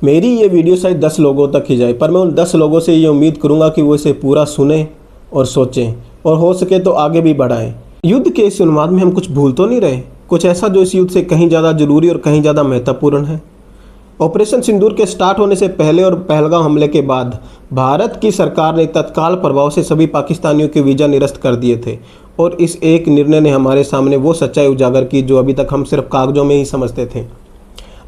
मेरी ये वीडियो शायद 10 लोगों तक ही जाए, पर मैं उन 10 लोगों से ये उम्मीद करूंगा कि वो इसे पूरा सुने और सोचें और हो सके तो आगे भी बढ़ाएं। युद्ध के इस उन्माद में हम कुछ भूल तो नहीं रहे, कुछ ऐसा जो इस युद्ध से कहीं ज़्यादा जरूरी और कहीं ज़्यादा महत्वपूर्ण है। ऑपरेशन सिंदूर के स्टार्ट होने से पहले और पहलगाम हमले के बाद भारत की सरकार ने तत्काल प्रभाव से सभी पाकिस्तानियों के वीज़ा निरस्त कर दिए थे और इस एक निर्णय ने हमारे सामने वो सच्चाई उजागर की जो अभी तक हम सिर्फ कागजों में ही समझते थे।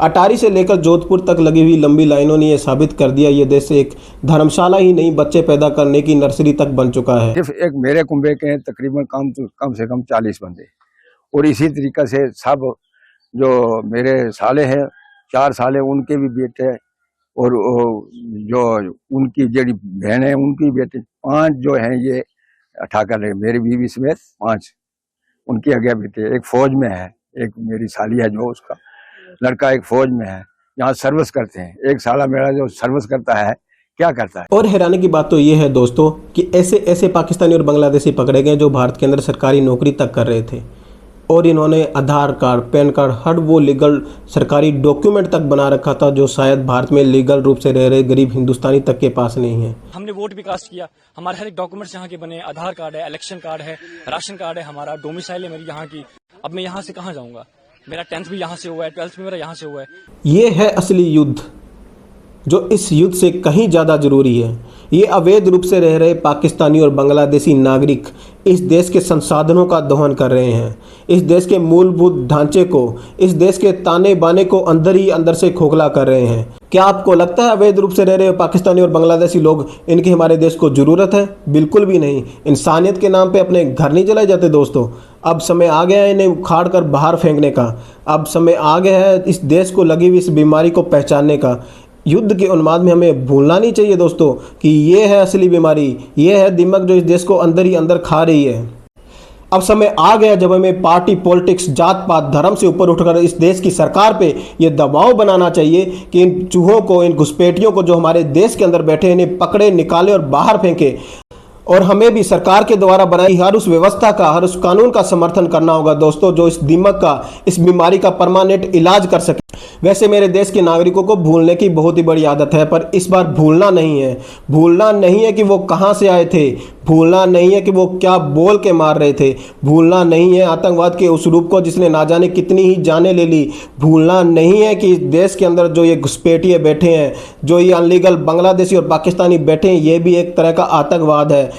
अटारी से लेकर जोधपुर तक लगी हुई लंबी लाइनों ने यह साबित कर दिया ये देश एक धर्मशाला ही नहीं बच्चे पैदा करने की नर्सरी तक बन चुका है। सिर्फ एक मेरे कुंबे के तकरीबन कम से कम 40 बंदे और इसी तरीके से सब जो मेरे साले हैं 4 साले उनके भी बेटे और जो उनकी जड़ी बहन है उनकी बेटे 5 जो हैं ये ठाकर है, मेरी बीवी समेत 5 उनके आगे बेटे। एक फौज में है, एक मेरी साली है जो उसका लड़का एक फौज में है, यहाँ सर्विस करते हैं। एक साला मेरा जो सर्विस करता है क्या करता है। और हैरानी की बात तो ये है दोस्तों कि ऐसे पाकिस्तानी और बांग्लादेशी पकड़े गए जो भारत के अंदर सरकारी नौकरी तक कर रहे थे और इन्होंने आधार कार्ड, पैन कार्ड, हर वो लीगल सरकारी डॉक्यूमेंट तक बना रखा था जो शायद भारत में लीगल रूप से रह रहे गरीब हिंदुस्तानी तक के पास नहीं है। हमने वोट भी कास्ट किया, हमारे हर एक डॉक्यूमेंट्स यहाँ के बने, आधार कार्ड है, इलेक्शन कार्ड है, राशन कार्ड है, हमारा डोमिसाइल है मेरी यहाँ की। अब मैं यहाँ से कहाँ जाऊँगा? मेरा 10th भी यहाँ से हुआ है, 12th भी मेरा यहाँ से हुआ है। ये है असली युद्ध जो इस युद्ध से कहीं ज़्यादा ज़रूरी है। ये अवैध रूप से रह रहे पाकिस्तानी और बांग्लादेशी नागरिक इस देश के संसाधनों का दोहन कर रहे हैं, इस देश के मूलभूत ढांचे को, इस देश के ताने बाने को अंदर ही अंदर से खोखला कर रहे हैं। क्या आपको लगता है अवैध रूप से रह रहे पाकिस्तानी और बांग्लादेशी लोग इनकी हमारे देश को ज़रूरत है? बिल्कुल भी नहीं। इंसानियत के नाम पे अपने घर नहीं जलाए जाते दोस्तों। अब समय आ गया है इन्हें उखाड़ कर बाहर फेंकने का। अब समय आ गया है इस देश को लगी हुई इस बीमारी को पहचानने का। युद्ध के उन्माद में हमें भूलना नहीं चाहिए दोस्तों कि ये है असली बीमारी, ये है दिमाग जो इस देश को अंदर ही अंदर खा रही है। अब समय आ गया जब हमें पार्टी पॉलिटिक्स, जात पात, धर्म से ऊपर उठकर इस देश की सरकार पे ये दबाव बनाना चाहिए कि इन चूहों को, इन घुसपैठियों को जो हमारे देश के अंदर बैठे इन्हें पकड़े, निकाले और बाहर फेंके। और हमें भी सरकार के द्वारा बनाई हर उस व्यवस्था का, हर उस कानून का समर्थन करना होगा दोस्तों जो इस दिमाग का, इस बीमारी का परमानेंट इलाज कर सके। वैसे मेरे देश के नागरिकों को भूलने की बहुत ही बड़ी आदत है, पर इस बार भूलना नहीं है। भूलना नहीं है कि वो कहाँ से आए थे, भूलना नहीं है कि वो क्या बोल के मार रहे थे, भूलना नहीं है आतंकवाद के उस रूप को जिसने ना जाने कितनी ही जानें ले ली, भूलना नहीं है कि इस देश के अंदर जो ये घुसपैठिए बैठे हैं, जो ये अनलीगल बांग्लादेशी और पाकिस्तानी बैठे हैं, ये भी एक तरह का आतंकवाद है।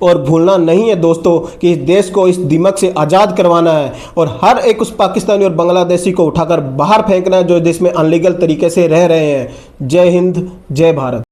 और भूलना नहीं है दोस्तों कि इस देश को इस दिमाग से आज़ाद करवाना है और हर एक उस पाकिस्तानी और बांग्लादेशी को उठाकर बाहर फेंकना है जो देश में अनलीगल तरीके से रह रहे हैं। जय हिंद, जय भारत।